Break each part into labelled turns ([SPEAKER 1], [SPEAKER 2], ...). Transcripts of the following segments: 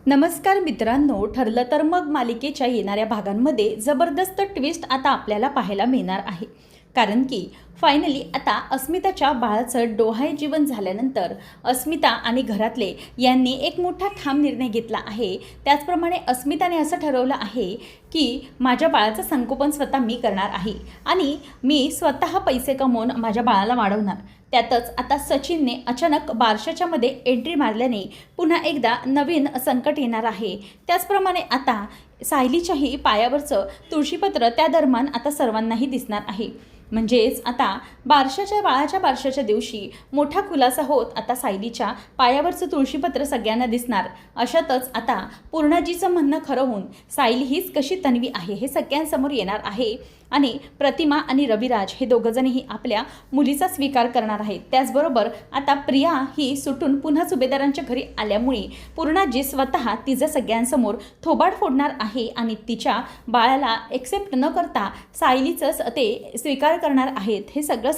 [SPEAKER 1] नमस्कार मित्रांनो, ठरलं तर मग मालिकेच्या येणाऱ्या भागांमध्ये जबरदस्त ट्विस्ट आता आपल्याला पाहायला मिळणार आहे. कारण की फायनली आता अस्मिताच्या बाळाचं डोहाळे जीवन झाल्यानंतर अस्मिता आणि घरातले यांनी एक मोठा ठाम निर्णय घेतला आहे. त्याचप्रमाणे अस्मिताने असं ठरवलं आहे की माझ्या बाळाचं संगोपन स्वतः मी करणार आहे आणि मी स्वतः पैसे कमवून माझ्या बाळाला वाढवणार. त्यातच आता सचिनने अचानक बारशाच्यामध्ये एंट्री मारल्याने पुन्हा एकदा नवीन संकट येणार आहे. त्याचप्रमाणे आता सायलीच्याही पायावरचं तुळशीपत्र त्या दरम्यान आता सर्वांनाही दिसणार आहे. म्हणजेच आता बाळाच्या बारशाच्या दिवशी मोठा खुलासा होत आता सायलीच्या पायावरचं तुळशीपत्र सगळ्यांना दिसणार. अशातच आता पूर्णाजीचं म्हणणं खरं होऊन सायली हीच कशी तन्वी आहे हे सगळ्यांसमोर येणार आहे आणि प्रतिमा आणि रविराज हे दोघंजणही आपल्या मुलीचा स्वीकार करणार आहेत. त्याचबरोबर आता प्रिया ही सुटून पुन्हा सुभेदारांच्या घरी आल्यामुळे पूर्णाजी स्वतः तिचं सगळ्यांसमोर थोबाड फोडणार आहे आणि तिच्या बाळाला एक्सेप्ट न करता सायलीचंच ते स्वीकार करणार आहेत. हे सगळं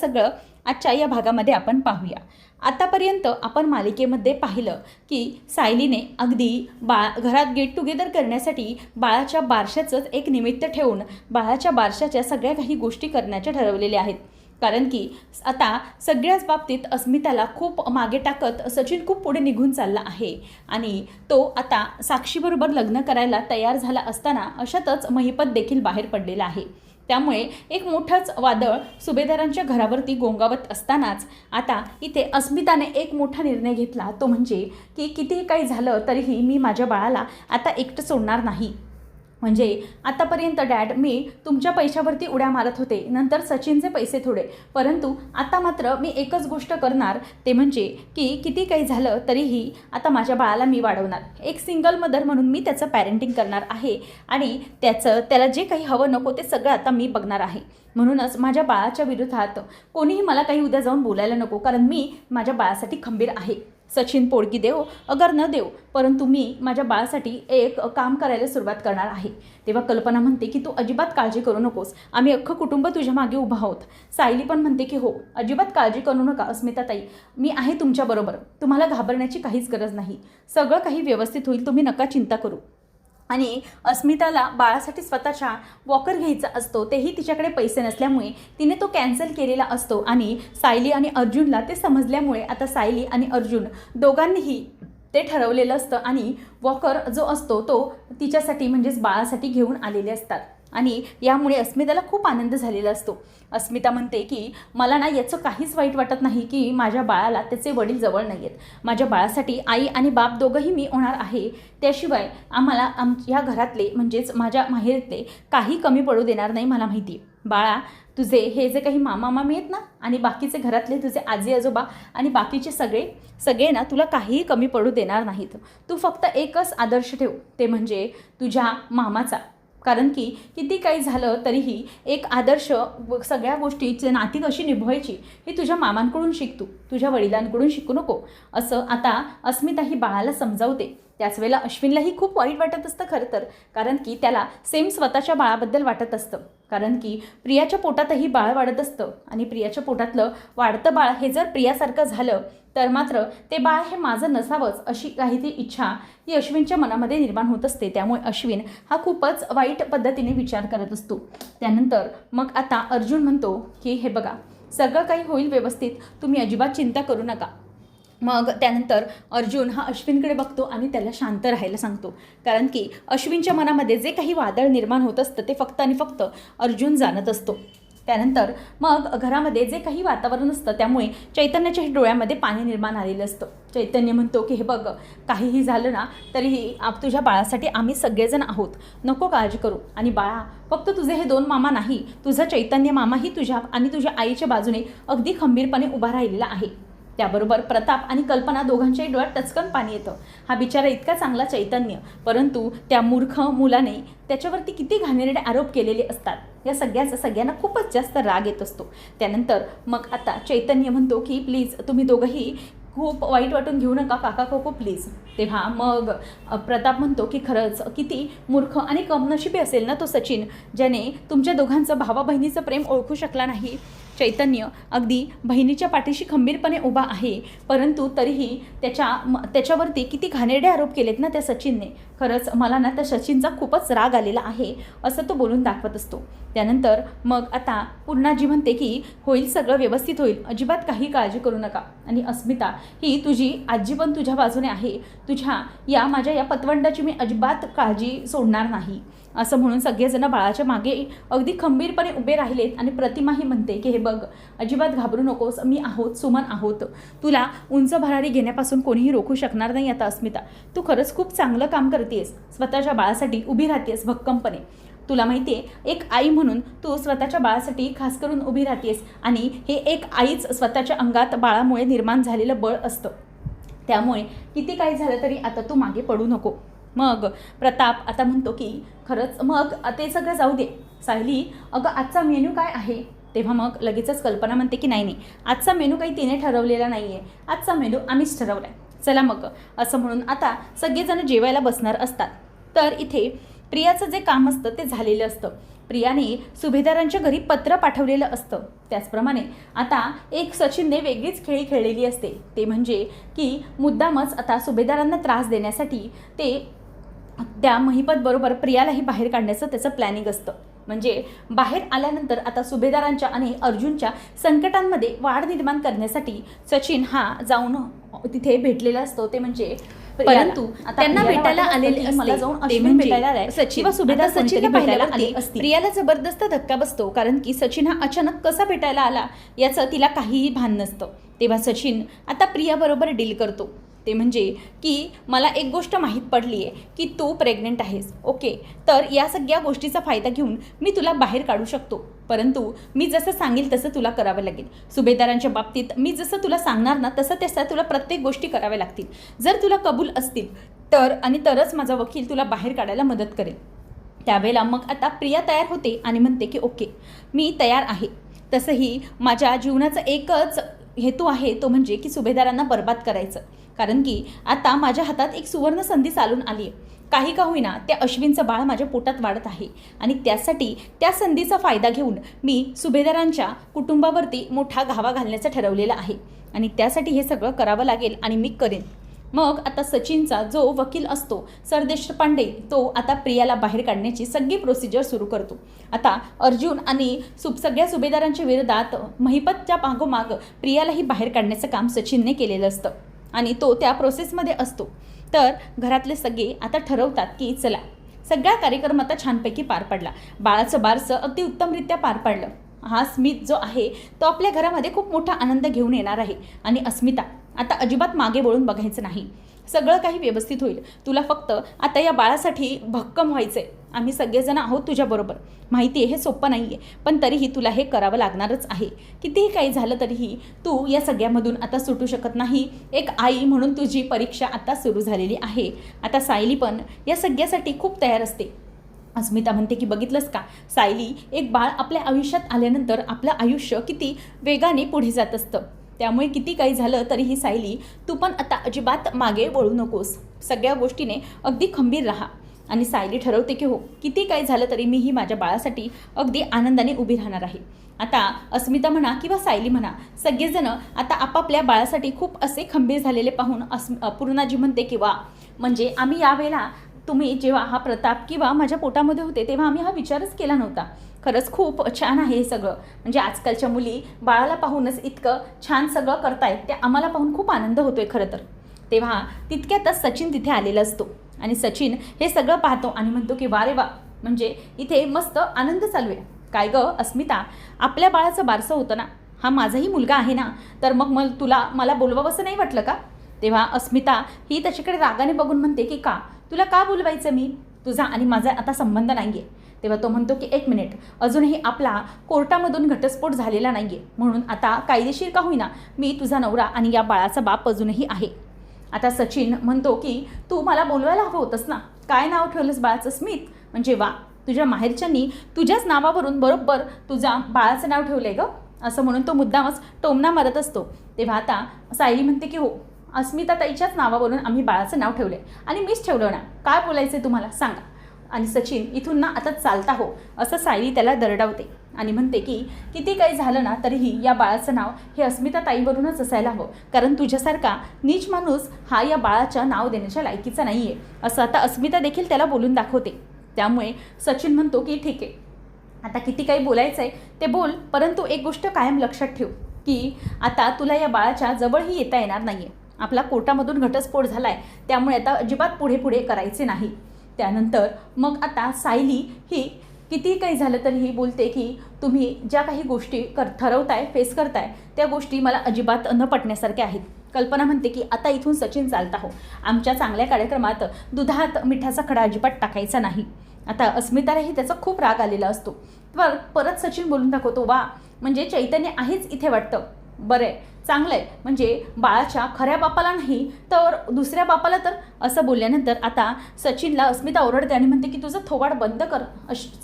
[SPEAKER 1] आजच्या या भागामध्ये आपण पाहूया. आतापर्यंत आपण मालिकेमध्ये पाहिलं की सायलीने अगदी घरात गेट टुगेदर करण्यासाठी बाळाच्या बारशाचंच एक निमित्त ठेवून बाळाच्या बारशाच्या सगळ्या काही गोष्टी करण्याच्या ठरवलेल्या आहेत. कारण की आता सगळ्याच बाबतीत अस्मिताला खूप मागे टाकत सचिन खूप पुढे निघून चालला आहे आणि तो आता साक्षीबरोबर लग्न करायला तयार झाला असताना अशातच महिपत देखील बाहेर पडलेला आहे. त्यामुळे एक मोठंच वादळ सुभेदारांच्या घरावरती गोंगावत असतानाच आता इथे अस्मिताने एक मोठा निर्णय घेतला. तो म्हणजे की कितीही काही झालं तरीही मी माझ्या बाळाला आता एकटं सोडणार नाही. म्हणजे आतापर्यंत डॅड मी तुमच्या पैशावरती उड्या मारत होते, नंतर सचिनचे पैसे थोडे, परंतु आता मात्र मी एकच गोष्ट करणार, ते म्हणजे की किती काही झालं तरीही आता माझ्या बाळाला मी वाढवणार. एक सिंगल मदर म्हणून मी त्याचं पॅरेंटिंग करणार आहे आणि त्याला जे काही हवं नको ते सगळं आता मी बघणार आहे. म्हणूनच माझ्या बाळाच्या विरोधात कोणीही मला काही उद्या जाऊन बोलायला नको, कारण मी माझ्या बाळासाठी खंबीर आहे. सचिन पोडगी देव अगर न देव, परंतु मी माझ्या बाळासाठी एक काम करायला सुरुवात करणार आहे. तेव्हा कल्पना म्हणते की तू अजिबात काळजी करू नकोस, आम्ही अख्खं कुटुंब तुझ्या मागे उभं आहोत. सायली पण म्हणते की हो, अजिबात काळजी करू नका अस्मिताताई, मी आहे तुमच्याबरोबर, तुम्हाला घाबरण्याची काहीच गरज नाही, सगळं काही व्यवस्थित होईल, तुम्ही नका चिंता करू. आणि अस्मिताला बाळासाठी स्वतःच्या वॉकर घ्यायचा असतो, तेही तिच्याकडे पैसे नसल्यामुळे तिने तो कॅन्सल केलेला असतो आणि सायली आणि अर्जुनला ते समजल्यामुळे आता सायली आणि अर्जुन दोघांनीही ते ठरवलेलं असतं आणि वॉकर जो असतो तो तिच्यासाठी म्हणजेच बाळासाठी घेऊन आलेले असतात. आणि यामुळे अस्मिताला खूप आनंद झालेला असतो. अस्मिता म्हणते की मला ना याचं काहीच वाईट वाटत नाही की माझ्या बाळाला त्याचे वडील जवळ नाही आहेत. माझ्या बाळासाठी आई आणि बाप दोघंही मी होणार आहे. त्याशिवाय आम्हाला या घरातले म्हणजेच माझ्या माहेरातले काही कमी पडू देणार नाही. मला माहिती आहे बाळा, तुझे हे जे काही मामा मामी आहेत ना आणि बाकीचे घरातले तुझे आजी आजोबा आणि बाकीचे सगळे ना तुला काहीही कमी पडू देणार नाहीत. तू फक्त एकच आदर्श ठेव, ते म्हणजे तुझ्या मामाचा. कारण की किती काही झालं तरीही एक आदर्श सगळ्या गोष्टीचे नाती कशी निभवायची हे तुझ्या मामांकडून शिक, तुझ्या वडिलांकडून शिकू नको, असं आता अस्मिता ही बाळाला समजावते. त्याच वेळेला अश्विनलाही खूप वाईट वाटत असतं खरं तर, कारण की त्याला सेम स्वतःच्या बाळाबद्दल वाटत असतं. कारण की प्रियाच्या पोटातही बाळ वाढत असतं आणि प्रियाच्या पोटातलं वाढतं बाळ हे जर प्रियासारखं झालं तर मात्र ते बाळ हे माझं नसावंच अशी काहीतरी इच्छा ही अश्विनच्या मनामध्ये निर्माण होत असते. त्यामुळे अश्विन हा खूपच वाईट पद्धतीने विचार करत असतो. त्यानंतर मग आता अर्जुन म्हणतो की हे बघा, सगळं काही होईल व्यवस्थित, तुम्ही अजिबात चिंता करू नका. मग त्यानंतर अर्जुन हा अश्विनकडे बघतो आणि त्याला शांत राहायला सांगतो. कारण की अश्विनच्या मनामध्ये जे काही वादळ निर्माण होत असतं ते फक्त आणि फक्त अर्जुन जाणत असतो. त्यानंतर मग घरामध्ये जे काही वातावरण असतं त्यामुळे चैतन्याच्या डोळ्यामध्ये पाणी निर्माण आलेलं असतं. चैतन्य म्हणतो की हे बघ, काहीही झालं ना तरीही तुझ्या बाळासाठी आम्ही सगळेजण आहोत, नको काळजी करू. आणि बाळा, फक्त तुझे हे 2 मामा नाही, तुझा चैतन्य मामाही तुझ्या आणि तुझ्या आईच्या बाजूने अगदी खंबीरपणे उभा राहिलेला आहे. त्याबरोबर प्रताप आणि कल्पना दोघांच्याही डोळ्यात टचकन पाणी येतं. हा बिचारा इतका चांगला चैतन्य, परंतु त्या मूर्ख मुलाने त्याच्यावरती किती घाणेरडे आरोप केलेले असतात. या सगळ्यांना खूपच जास्त राग येत असतो. त्यानंतर मग आता चैतन्य म्हणतो की प्लीज तुम्ही दोघंही खूप वाईट वाटून घेऊ नका काका काकू प्लीज. तेव्हा मग प्रताप म्हणतो की खरंच किती मूर्ख आणि कमनशिबी असेल ना तो सचिन, ज्याने तुमच्या दोघांचं भावा बहिणीचं प्रेम ओळखू शकला नाही. चैतन्य अगदी बहिणीच्या पाठीशी खंबीरपणे उभा आहे, परंतु तरीही त्याच्यावरती किती घाणेरडे आरोप केलेत ना त्या सचिनने. खरंच मला ना त्या सचिनचा खूपच राग आलेला आहे असं तो बोलून दाखवत असतो. त्यानंतर मग आता पूर्णाजी म्हणते की होईल, सगळं व्यवस्थित होईल, अजिबात काही काळजी करू नका. आणि अस्मिता, ही तुझी आजी पण तुझ्या बाजूने आहे, तुझ्या माझ्या या पतवंडाची मी अजिबात काळजी सोडणार नाही असं म्हणून सगळेजण बाळाच्या मागे अगदी खंबीरपणे उभे राहिलेत. आणि प्रतिमाही म्हणते की हे बघ, अजिबात घाबरू नकोस, मी आहोत, सुमन आहोत, तुला उंच भरारी घेण्यापासून कोणीही रोखू शकणार नाही. आता अस्मिता, तू खरंच खूप चांगलं काम करतेस, स्वतःच्या बाळासाठी उभी राहतेस भक्कमपणे. तुला माहिती आहे, एक आई म्हणून तू स्वतःच्या बाळासाठी खास करून उभी राहतेस आणि हे एक आईच स्वतःच्या अंगात बाळामुळे निर्माण झालेलं बळ असतं. त्यामुळे किती काही झालं तरी आता तू मागे पडू नको. मग प्रताप आता म्हणतो की खरंच, मग ते सगळं जाऊ दे सायली, अगं आजचा मेनू काय आहे. तेव्हा मग लगेचच कल्पना म्हणते की नाही, आजचा मेनू काही तिने ठरवलेला नाही आहे, आजचा मेनू आम्हीच ठरवला आहे, चला मग असं म्हणून आता सगळेजण जेवायला बसणार असतात. तर इथे प्रियाचं जे काम असतं ते झालेलं असतं. प्रियाने सुभेदारांच्या घरी पत्र पाठवलेलं असतं. त्याचप्रमाणे आता एक सचिनने वेगळीच खेळी खेळलेली असते, ते म्हणजे की मुद्दामच आता सुभेदारांना त्रास देण्यासाठी ते त्या महिपतबरोबर प्रियालाही बाहेर काढण्याचं त्याचं प्लॅनिंग असतं. म्हणजे बाहेर आल्यानंतर आता सुभेदारांच्या आणि अर्जुनच्या संकटांमध्ये वाढ निर्माण करण्यासाठी सचिन हा जाऊन तिथे भेटलेला असतो. ते म्हणजे परंतु त्यांना भेटायला आलेले मला जाऊन अश्विन भेटायला आलाय, सचिन व सुभेदार सचिनला भेटायला आले असते. प्रियाला जबरदस्त धक्का बसतो, कारण की सचिन हा अचानक कसा भेटायला आला याचं तिला काहीही भान नसतं. तेव्हा सचिन आता प्रियाबरोबर डील करतो. ते म्हणजे की मला एक गोष्ट माहीत पडली आहे की तू प्रेग्नंट आहेस, ओके, तर या सगळ्या गोष्टीचा फायदा घेऊन मी तुला बाहेर काढू शकतो, परंतु मी जसं सांगेल तसं तुला करावं लागेल. सुभेदारांच्या बाबतीत मी जसं तुला सांगणार ना तसं तुला प्रत्येक गोष्टी कराव्या लागतील. जर तुला कबूल असतील तरच माझा वकील तुला बाहेर काढायला मदत करेल. त्यावेळेला मग आता प्रिया तयार होते आणि म्हणते की ओके, मी तयार आहे. तसंही माझ्या जीवनाचा एकच हेतू आहे, तो म्हणजे की सुभेदारांना बर्बाद करायचं. कारण की आता माझ्या हातात एक सुवर्ण संधी चालून आली आहे. काही का होईना त्या अश्विनचं बाळ माझ्या पोटात वाढत आहे आणि त्यासाठी त्या संधीचा फायदा घेऊन मी सुभेदारांच्या कुटुंबावरती मोठा घावा घालण्याचं ठरवलेलं आहे आणि त्यासाठी हे सगळं करावं लागेल आणि मी करेन. मग आता सचिनचा जो वकील असतो सरदेशपांडे, तो आता प्रियाला बाहेर काढण्याची सगळी प्रोसिजर सुरू करतो. आता अर्जुन आणि सगळ्या सुभेदारांच्या विरोधात महिपतच्या मागोमाग प्रियालाही बाहेर काढण्याचं काम सचिनने केलेलं असतं आणि तो त्या प्रोसेसमध्ये असतो. तर घरातले सगळे आता ठरवतात की चला, सगळा कार्यक्रम आता छानपैकी पार पडला, बाळाचं बारसं अगदी उत्तमरित्या पार पाडलं. हा स्मित जो आहे तो आपल्या घरामध्ये खूप मोठा आनंद घेऊन येणार आहे. आणि अस्मिता, आता अजिबात मागे वळून बघायचं नाही, सगळं काही व्यवस्थित होईल. तुला फक्त आता या बाळासाठी भक्कम व्हायचं आहे. आम्ही सगळेजण आहोत तुझ्याबरोबर. माहिती आहे हे सोपं नाही आहे, पण तरीही तुला हे करावं लागणारच आहे. कितीही काही झालं तरीही तू या सगळ्यामधून आता सुटू शकत नाही. एक आई म्हणून तुझी परीक्षा आता सुरू झालेली आहे. आता सायली पण या सगळ्यासाठी खूप तयार असते. अस्मिता म्हणते की बघितलंस का सायली, एक बाळ आपल्या आयुष्यात आल्यानंतर आपलं आयुष्य किती वेगाने पुढे जात असतं. त्यामुळे किती काही झालं तरीही सायली, तू पण आता अजिबात मागे वळू नकोस, सगळ्या गोष्टीने अगदी खंबीर राहा. आणि सायली ठरवते की हो, किती काही झालं तरी मीही माझ्या बाळासाठी अगदी आनंदाने उभी राहणार आहे. आता अस्मिता म्हणा किंवा सायली म्हणा, सगळेजण आता आपापल्या बाळासाठी खूप असे खंबीर झालेले पाहून पूर्णाजी म्हणते की वा, म्हणजे आम्ही यावेळेला तुम्ही जेव्हा हा प्रताप किंवा माझ्या पोटामध्ये होते तेव्हा आम्ही हा विचारच केला नव्हता. खरंच खूप छान आहे हे सगळं. म्हणजे आजकालच्या मुली बाळाला पाहूनच इतकं छान सगळं करतायत, ते आम्हाला पाहून खूप आनंद होतोय खरं तर. तेव्हा तितक्यातच सचिन तिथे आलेला असतो आणि सचिन हे सगळं पाहतो आणि म्हणतो की वा रे वा, म्हणजे इथे मस्त आनंद चालू आहे. काय गं अस्मिता, आपल्या बाळाचं बारसं होतं ना, हा माझाही मुलगा आहे ना, तर मग मला बोलवावंसं नाही वाटलं का? तेव्हा अस्मिता ही त्याच्याकडे रागाने बघून म्हणते की का, तुला का बोलवायचं मी, तुझा आणि माझा आता संबंध नाही आहे. तेव्हा तो म्हणतो की एक मिनिट, अजूनही आपला कोर्टामधून घटस्फोट झालेला नाही आहे, म्हणून आता कायदेशीर का होईना मी तुझा नवरा आणि या बाळाचा बाप अजूनही आहे. आता सचिन म्हणतो की तू मला बोलवायला हवं होतंस ना, काय नाव ठेवलंस बाळाचं? स्मित. म्हणजे वा, तुझ्या माहेरच्यांनी तुझ्याच नावावरून बरोबर तुझ्या बाळाचं नाव ठेवलं आहे गं, असं म्हणून तो मुद्दामच टोमणा मारत असतो. तेव्हा आता सायली म्हणते की हो, अस्मिता ताईच्याच नावावरून आम्ही बाळाचं नाव ठेवलं आहे आणि मीच ठेवलं ना, काय बोलायचं आहे तुम्हाला सांगा. आणि सचिन इथून ना आता चालता हो, असं सायली त्याला दरडावते आणि म्हणते की किती काही झालं ना तरीही या बाळाचं नाव हे अस्मिता ताईवरूनच असायला हवं, कारण तुझ्यासारखा नीच माणूस हा या बाळाचं नाव देण्याच्या लायकीचा नाही आहे, असं आता अस्मिता देखील त्याला बोलून दाखवते. त्यामुळे सचिन म्हणतो की ठीक आहे, आता किती काही बोलायचं आहे ते बोल, परंतु एक गोष्ट कायम लक्षात ठेव की आता तुला या बाळाच्या जवळही येता येणार नाही आहे. आपला कोर्टामधून घटस्फोट झाला आहे, त्यामुळे आता अजिबात पुढे पुढे करायचे नाही. त्यानंतर मग आता सायली ही किती काही झालं तरीही बोलते की तुम्ही ज्या काही गोष्टी ठरवताय, फेस करताय, त्या गोष्टी मला अजिबात न पटण्यासारख्या आहेत. कल्पना म्हणते की आता इथून सचिन चालता हो, आमच्या चांगल्या कार्यक्रमात दुधात मिठाचा खडा अजिबात टाकायचा नाही. आता अस्मितालाही त्याचा खूप राग आलेला असतो. परत सचिन बोलून दाखवतो, वा म्हणजे चैतन्य आहेच इथे वाटतं, बरं आहे, चांगलं आहे, म्हणजे बाळाच्या खऱ्या बापाला नाही तर दुसऱ्या बापाला तर. असं बोलल्यानंतर आता सचिनला अस्मिता ओरडते आणि म्हणते की तुझं थोबाड बंद कर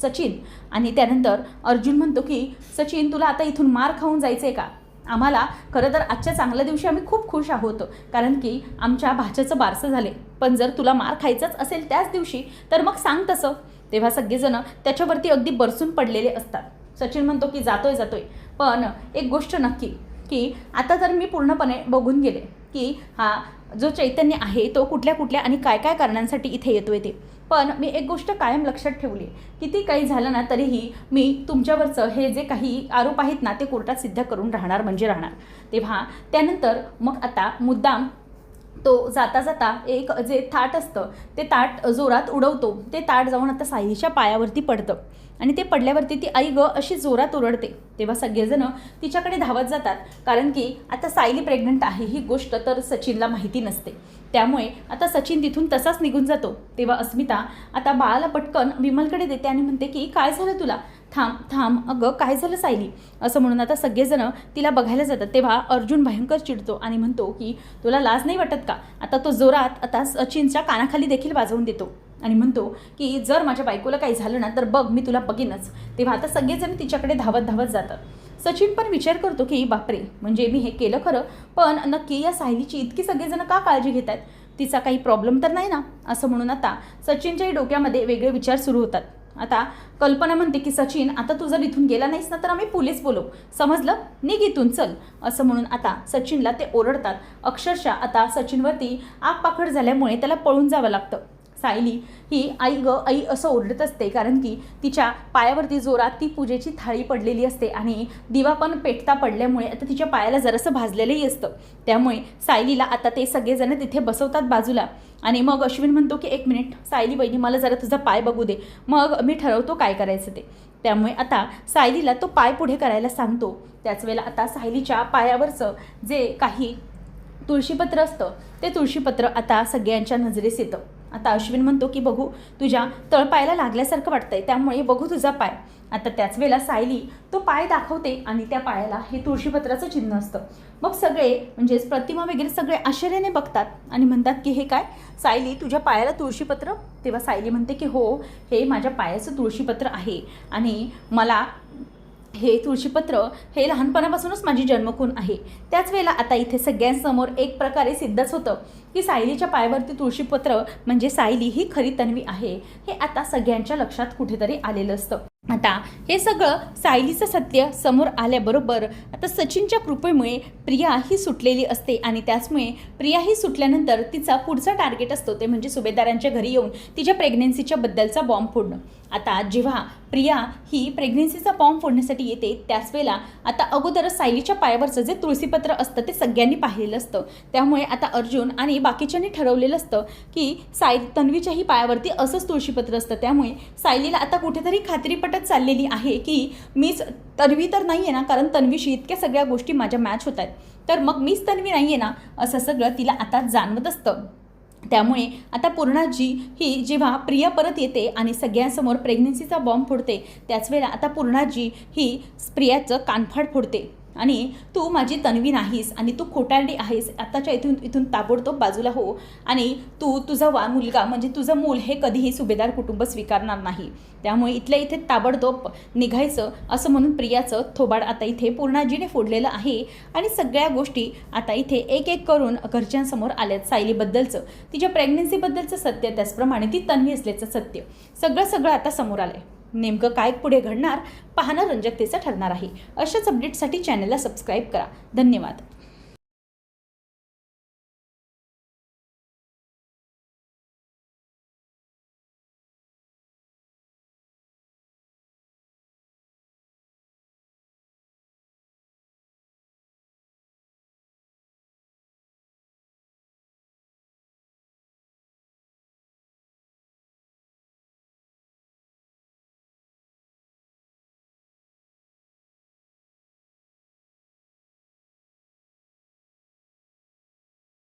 [SPEAKER 1] सचिन. आणि त्यानंतर अर्जुन म्हणतो की सचिन तुला आता इथून मार खाऊन जायचं आहे का? आम्हाला खरं तर आजच्या चांगल्या दिवशी आम्ही खूप खुश आहोत, कारण की आमच्या भाच्याचं बारसं झाले, पण जर तुला मार खायचाच असेल त्याच दिवशी तर मग सांग तसं. तेव्हा सगळेजण त्याच्यावरती अगदी बरसून पडलेले असतात. सचिन म्हणतो की जातोय, पण एक गोष्ट नक्की की आता तर मी पूर्णपणे बघून गेले की हा जो चैतन्य आहे तो कुठल्या आणि काय कारणांसाठी इथे येतोय ते. पण मी एक गोष्ट कायम लक्षात ठेवली, किती काही झालं ना तरीही मी तुमच्यावरचं हे जे काही आरोप आहेत ना ते कोर्टात सिद्ध करून राहणार म्हणजे राहणार. तेव्हा त्यानंतर मग आता मुद्दाम तो जाता एक जे ताट असतं ते ताट जोरात उडवतो. ते ताट जाऊन आता सायलीच्या पायावरती पडतं आणि ते पडल्यावरती ती आई ग अशी जोरात ओरडते. तेव्हा सगळेजण तिच्याकडे धावत जातात, कारण की आता सायली प्रेग्नंट आहे ही गोष्ट तर सचिनला माहिती नसते. त्यामुळे आता सचिन तिथून तसाच निघून जातो. तेव्हा अस्मिता आता बाळाला पटकन विमलकडे देते आणि म्हणते की काय झालं तुला? थांब अगं काय झालं सायली? असं म्हणून आता सगळेजण तिला बघायला जातात. तेव्हा अर्जुन भयंकर चिडतो आणि म्हणतो की तुला लाज नाही वाटत का? आता तो जोरात आता सचिनच्या कानाखाली देखील वाजवून देतो आणि म्हणतो की जर माझ्या बायकोला काही झालं ना तर बघ मी तुला बघीनच. तेव्हा आता सगळेजण तिच्याकडे धावत जातात. सचिन पण विचार करतो की बापरे, म्हणजे मी हे केलं खरं, पण नक्की या सायलीची इतकी सगळेजण का काळजी घेत आहेत? तिचा काही प्रॉब्लेम तर नाही ना? असं म्हणून आता सचिनच्याही डोक्यामध्ये वेगळे विचार सुरू होतात. आता कल्पना म्हणते की सचिन आता तू जर इथून गेला नाहीस ना तर आम्ही पोलीस बोलवू, समजलं? निघ इथून चल. असं म्हणून आता सचिनला ते ओरडतात. अक्षरशः आता सचिनवरती आग पाखड झाल्यामुळे त्याला पळून जावं लागतं. सायली ही आई ग आई असं ओरडत असते, कारण की तिच्या पायावरती जोरात ती पूजेची थाळी पडलेली असते आणि दिवा पण पेटता पडल्यामुळे आता तिच्या पायाला जरासं भाजलेलंही असतं. त्यामुळे सायलीला आता ते सगळेजण तिथे बसवतात बाजूला. आणि मग अश्विन म्हणतो की एक मिनिट सायली बहिणी, मला जरा तुझा पाय बघू दे, मग मी ठरवतो काय करायचं ते. त्यामुळे आता सायलीला तो पाय पुढे करायला सांगतो. त्याच वेळेला आता सायलीच्या पायावरचं जे काही तुळशीपत्र असतं ते तुळशीपत्र आता सगळ्यांच्या नजरेस येतं. आता अश्विन म्हणतो की बघू तुझ्या तळपायाला लागल्यासारखं वाटतंय, त्यामुळे बघू तुझा पाय. आता त्याच वेळेला सायली तो पाय दाखवते आणि त्या पायाला हे तुळशीपत्राचं चिन्ह असतं. मग सगळे म्हणजेच प्रतिमा वगैरे सगळे आश्चर्याने बघतात आणि म्हणतात की हे काय सायली, तुझ्या पायाला तुळशीपत्र? तेव्हा सायली म्हणते की हो, हे माझ्या पायाचं तुळशीपत्र आहे आणि मला हे तुळशीपत्र हे लहानपणापासूनच माझी जन्मखून आहे. त्याच वेळेला आता इथे सगळ्यांसमोर एक प्रकारे सिद्धच होतं की सायलीच्या पायावरती तुळशीपत्र म्हणजे सायली ही खरी तन्वी आहे, हे आता सगळ्यांच्या लक्षात कुठेतरी आलेलं असतं. आता हे सगळं सायलीचं सत्य समोर आल्याबरोबर आता सचिनच्या कृपेमुळे प्रिया ही सुटलेली असते आणि त्याचमुळे प्रिया ही सुटल्यानंतर तिचा पुढचा टार्गेट असतो ते म्हणजे सुभेदारांच्या घरी येऊन तिच्या प्रेग्नेन्सीच्या बद्दलचा बॉम्ब फोडणं. आता जेव्हा प्रिया ही प्रेग्नेन्सीचा बॉम्ब फोडण्यासाठी येते त्याच वेळेला आता अगोदरच सायलीच्या पायावरचं जे तुळशीपत्र असतं ते सगळ्यांनी पाहिलेलं असतं. त्यामुळे आता अर्जुन आणि बाकीच्यांनी ठरवलेलं असतं की तन्वीच्याही पायावरती असंच तुळशीपत्र असतं. त्यामुळे सायलीला आता कुठेतरी खात्री पटत चाललेली आहे की मीच तन्वी तर नाही आहे ना, कारण तन्वीशी इतक्या सगळ्या गोष्टी माझ्या मॅच होत आहेत, तर मग मीच तन्वी नाही आहे ना, असं सगळं तिला आता जाणवत असतं. त्यामुळे आता पूर्णाजी ही जेव्हा प्रिया परत येते आणि सगळ्यांसमोर प्रेग्नेन्सीचा बॉम्ब फोडते त्याच वेळेला आता पूर्णाजी ही प्रियाचं कानफाड फोडते. आणि तू माझी तन्वी नाहीस आणि तू खोटारडी आहेस. आत्ताच्या इथून ताबडतोब बाजूला हो आणि तुझा मुलगा म्हणजे तुझं मूल हे कधीही सुभेदार कुटुंब स्वीकारणार नाही. त्यामुळे इथल्या इथे ताबडतोब निघायचं असं म्हणून प्रियाचं थोबाड आता इथे पूर्णाजीने फोडलेलं आहे. आणि सगळ्या गोष्टी आता इथे एक एक करून घरच्यांसमोर आल्यात. सायलीबद्दलचं, तिच्या प्रेग्नन्सीबद्दलचं सत्य, त्याचप्रमाणे ती तन्वी असल्याचं सत्य, सगळं आता समोर आलं आहे. नेमकं काय पुढे घडणार पाहणं रंजकतेचं ठरणार आहे. अशाच अपडेटसाठी चॅनलला सबस्क्राईब करा. धन्यवाद.